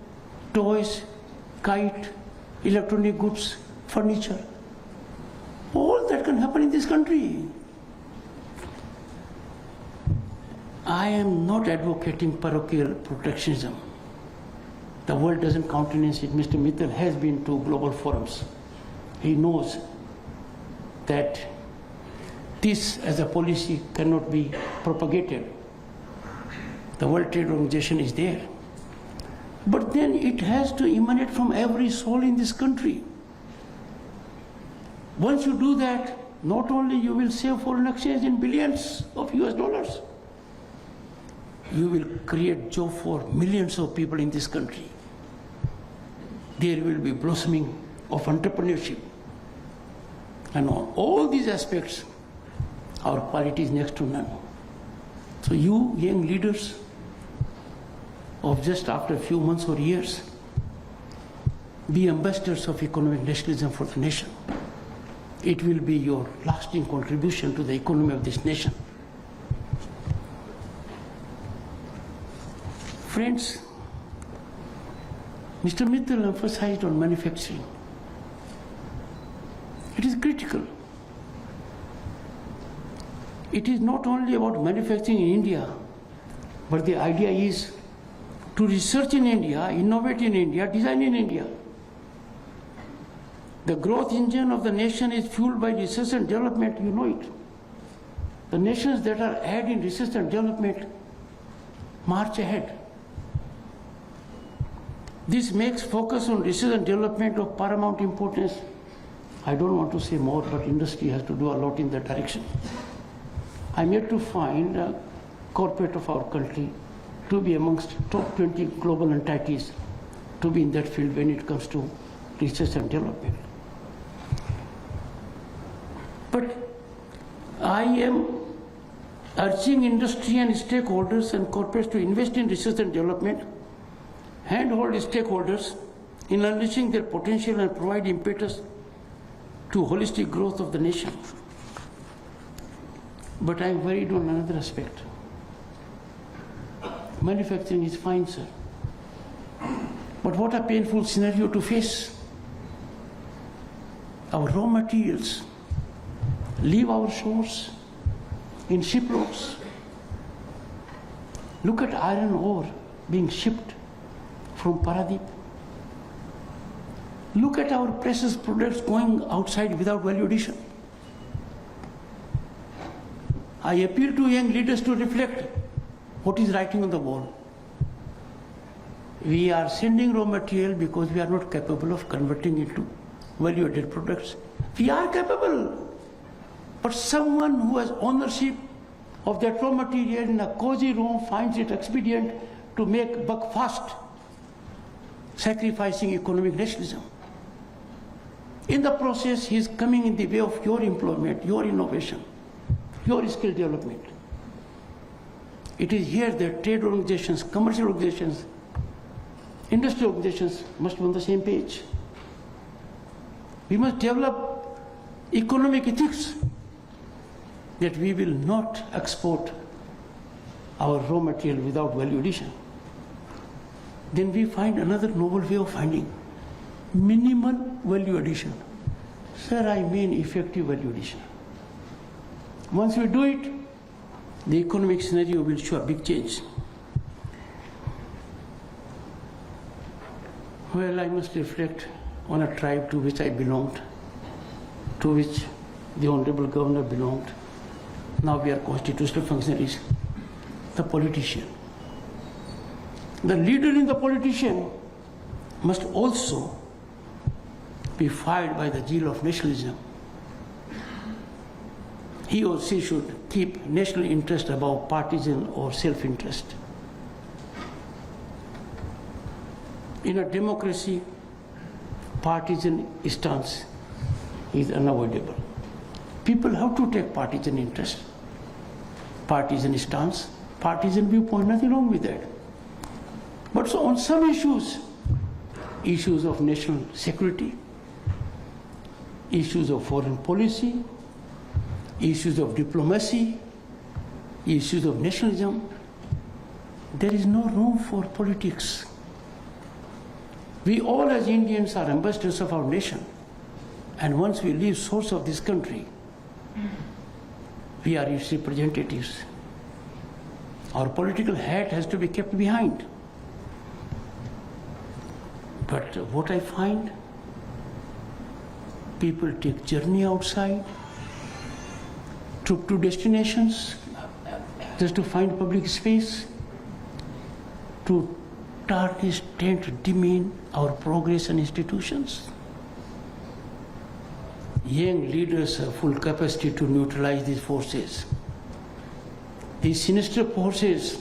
toys, kite, electronic goods, furniture. All that can happen in this country. I am not advocating parochial protectionism. The world doesn't countenance it. Mr. Mittal has been to global forums. He knows that this as a policy cannot be propagated. The World Trade Organization is there. But then it has to emanate from every soul in this country. Once you do that, not only you will save foreign exchange in billions of US dollars, you will create job for millions of people in this country. There will be blossoming of entrepreneurship. And on all these aspects, our quality is next to none. So you young leaders of just after a few months or years, be ambassadors of economic nationalism for the nation. It will be your lasting contribution to the economy of this nation. Friends, Mr. Mittal emphasized on manufacturing. It is critical. It is not only about manufacturing in India, but the idea is to research in India, innovate in India, design in India. The growth engine of the nation is fueled by research and development, you know it. The nations that are ahead in research and development march ahead. This makes focus on research and development of paramount importance. I don't want to say more, but industry has to do a lot in that direction. I'm yet to find a corporate of our country to be amongst top 20 global entities to be in that field when it comes to research and development. But I am urging industry and stakeholders and corporates to invest in research and development, handhold stakeholders in unleashing their potential and provide impetus to holistic growth of the nation. But I am worried on another aspect. Manufacturing is fine, sir. But what a painful scenario to face. Our raw materials leave our shores in shiploads. Look at iron ore being shipped from Paradip. Look at our precious products going outside without value addition. I appeal to young leaders to reflect what is writing on the wall. We are sending raw material because we are not capable of converting into value-added products. We are capable, but someone who has ownership of that raw material in a cozy room finds it expedient to make buck fast, sacrificing economic nationalism. In the process, he is coming in the way of your employment, your innovation, your skill development. It is here that trade organizations, commercial organizations, industrial organizations must be on the same page. We must develop economic ethics that we will not export our raw material without value addition. Then we find another novel way of finding minimal value addition. Sir, I mean effective value addition. Once we do it, the economic scenario will show a big change. Well, I must reflect on a tribe to which I belonged, to which the Honorable Governor belonged. Now we are constitutional functionaries. The politician. The leader in the politician must also be fired by the zeal of nationalism. He or she should keep national interest above partisan or self-interest. In a democracy, partisan stance is unavoidable. People have to take partisan interest, partisan stance, partisan viewpoint, nothing wrong with that. But so on some issues, issues of national security, issues of foreign policy, issues of diplomacy, issues of nationalism, there is no room for politics. We all as Indians are ambassadors of our nation, and once we leave source of this country, we are its representatives. Our political hat has to be kept behind. But what I find, people take journey outside, trip to destinations just to find public space, to tarnish, taint, demean our progress and institutions. Young leaders have full capacity to neutralize these forces. These sinister forces,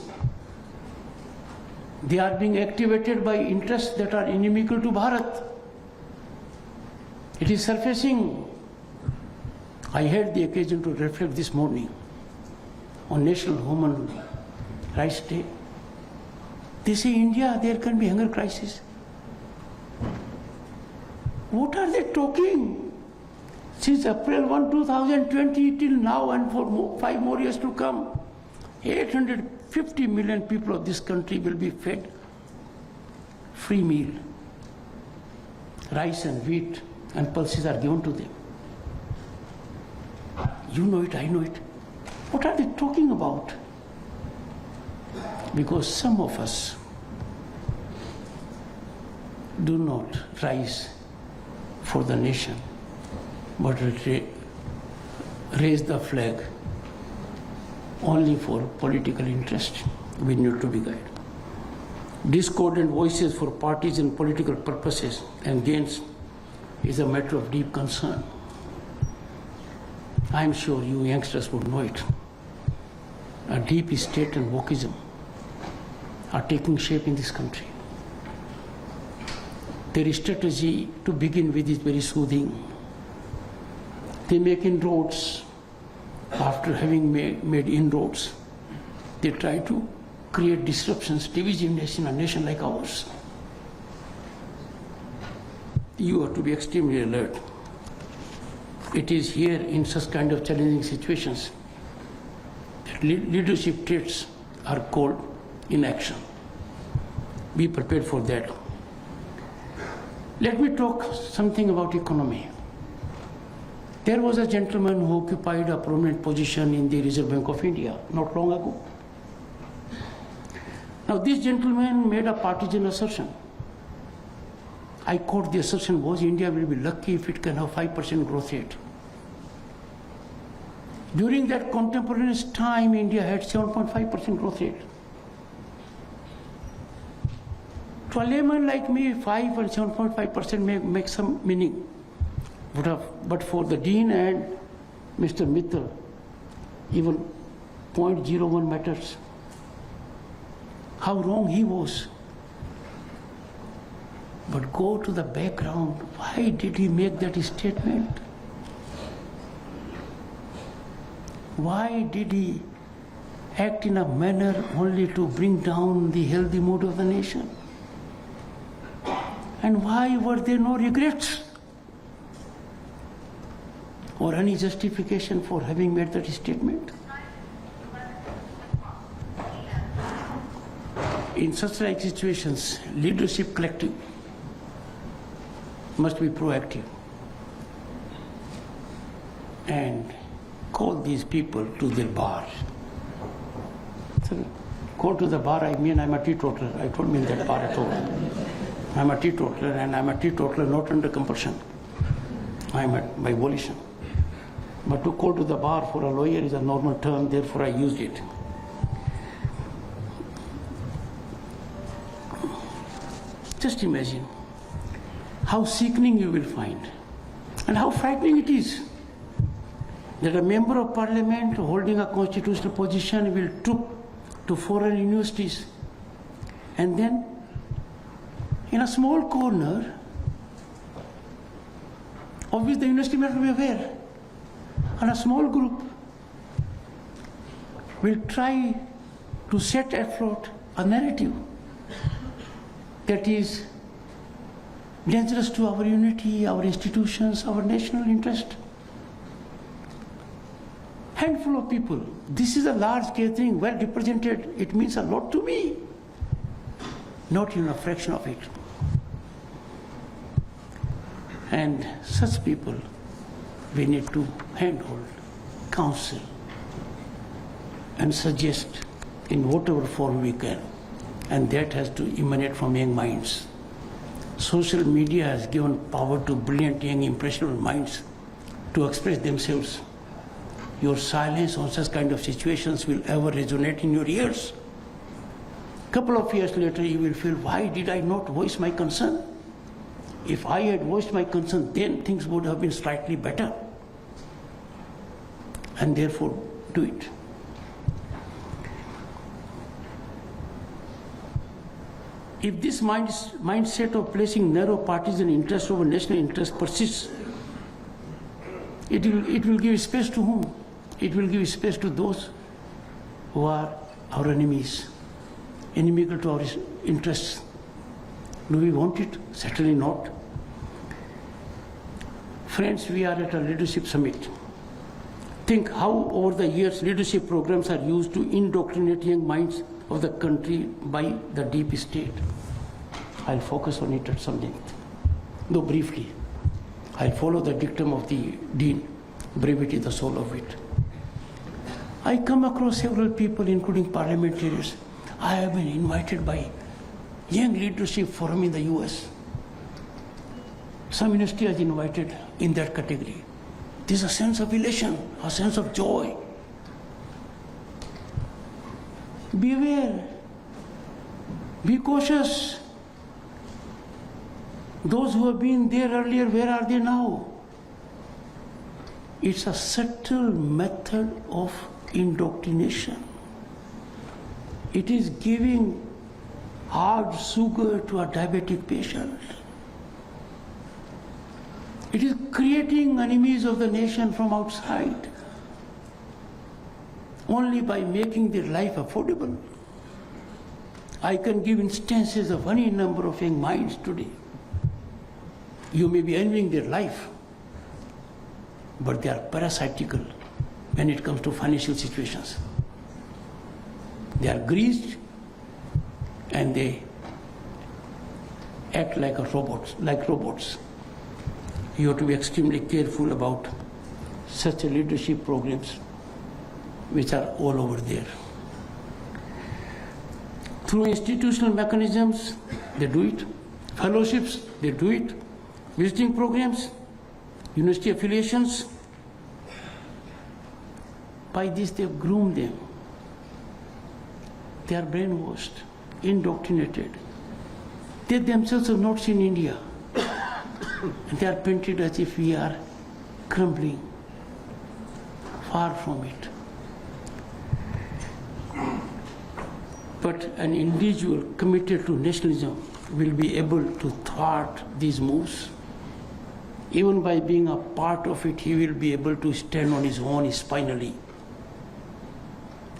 they are being activated by interests that are inimical to Bharat. It is surfacing. I had the occasion to reflect this morning on National Human Rights Day. They say, India, there can be hunger crisis. What are they talking? Since April 1, 2020 till now and for 5 more years to come, 850 million people of this country will be fed free meal. Rice and wheat and pulses are given to them. You know it, I know it. What are they talking about? Because some of us do not rise for the nation, but raise the flag only for political interest. We need to be guided. Discordant voices for parties and political purposes and gains is a matter of deep concern. I'm sure you youngsters would know it. A deep state and wokeism are taking shape in this country. Their strategy to begin with is very soothing. They make inroads. After having made inroads, they try to create disruptions, divisiveness in a nation like ours. You have to be extremely alert. It is here in such kind of challenging situations that leadership traits are called in action. Be prepared for that. Let me talk something about economy. There was a gentleman who occupied a prominent position in the Reserve Bank of India not long ago. Now this gentleman made a partisan assertion. I quote, the assertion was, India will be lucky if it can have 5% growth rate. During that contemporaneous time, India had 7.5% growth rate. To a layman like me, 5 and 7.5% may make some meaning. But for the Dean and Mr. Mittal, even 0.01 matters. How wrong he was. But go to the background. Why did he make that statement? Why did he act in a manner only to bring down the healthy mood of the nation? And why were there no regrets or any justification for having made that statement? In such like situations, leadership collective must be proactive and call these people to their bar. So, call to the bar, I mean I'm a teetotaler. I don't mean that bar at all. I'm a teetotaler, and I'm a teetotaler not under compulsion. I'm by volition. But to call to the bar for a lawyer is a normal term, therefore I used it. Just imagine how sickening you will find and how frightening it is that a member of parliament holding a constitutional position will troop to foreign universities and then in a small corner of which the university may not be aware, and a small group will try to set afloat a narrative that is dangerous to our unity, our institutions, our national interest. Handful of people. This is a large gathering, well represented. It means a lot to me. Not even a fraction of it. And such people, we need to handhold, counsel, and suggest in whatever form we can. And that has to emanate from young minds. Social media has given power to brilliant young impressionable minds to express themselves. Your silence on such kind of situations will ever resonate in your ears. Couple of years later you will feel, why did I not voice my concern? If I had voiced my concern, then things would have been slightly better. And therefore do it. If this mindset of placing narrow partisan interest over national interest persists, it will give space to whom? It will give space to those who are our enemies, inimical to our interests. Do we want it? Certainly not. Friends, we are at a leadership summit. Think how over the years leadership programs are used to indoctrinate young minds of the country by the deep state. I'll focus on it at some length, though briefly. I'll follow the dictum of the Dean, brevity the soul of it. I come across several people, including parliamentarians. I have been invited by Young Leadership Forum in the US. some university is invited in that category. There's a sense of elation, a sense of joy. Beware, be cautious. Those who have been there earlier, where are they now? It's a subtle method of indoctrination. It is giving hard sugar to a diabetic patient. It is creating enemies of the nation from outside only by making their life affordable. I can give instances of any number of young minds today. You may be envying their life, but they are parasitical when it comes to financial situations. They are greased and they act like robots. You have to be extremely careful about such leadership programs which are all over there. Through institutional mechanisms, they do it. Fellowships, they do it. Visiting programs, university affiliations. By this, they have groomed them. They are brainwashed, indoctrinated. They themselves have not seen India. And they are painted as if we are crumbling. Far from it. But an individual committed to nationalism will be able to thwart these moves. Even by being a part of it, he will be able to stand on his own spinally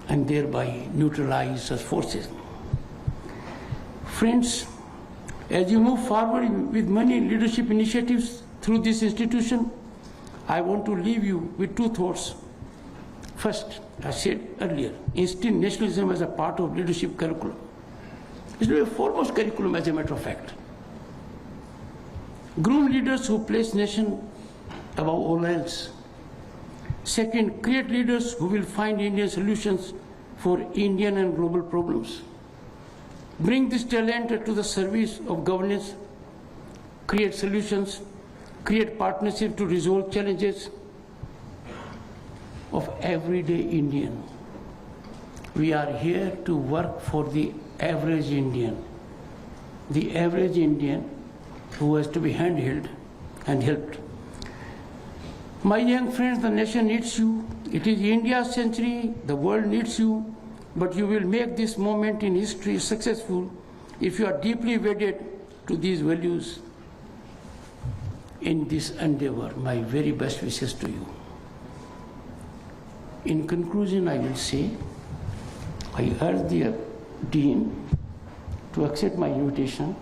and thereby neutralize such forces. Friends, as you move forward with many leadership initiatives through this institution, I want to leave you with two thoughts. First, I said earlier, instill nationalism as a part of leadership curriculum. It will be a foremost curriculum as a matter of fact. Groom leaders who place nation above all else. Second, create leaders who will find Indian solutions for Indian and global problems. Bring this talent to the service of governance, create solutions, create partnership to resolve challenges of everyday Indian. We are here to work for the average Indian who has to be handheld and helped. My young friends, the nation needs you. It is India's century, the world needs you, but you will make this moment in history successful if you are deeply wedded to these values. In this endeavor, my very best wishes to you. In conclusion, I will say, I urge the Dean to accept my invitation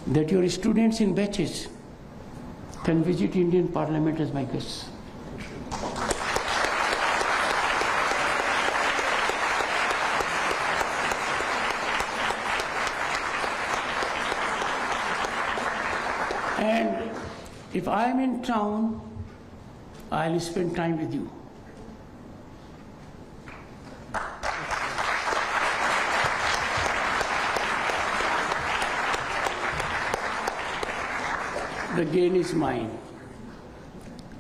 that your students in batches can visit Indian Parliament as my guests. And if I am in town, I'll spend time with you. The gain is mine.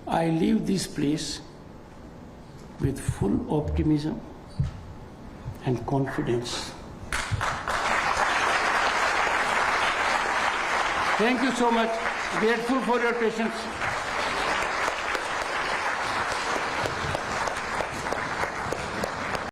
I leave this place with full optimism and confidence. Thank you so much. Grateful for your patience.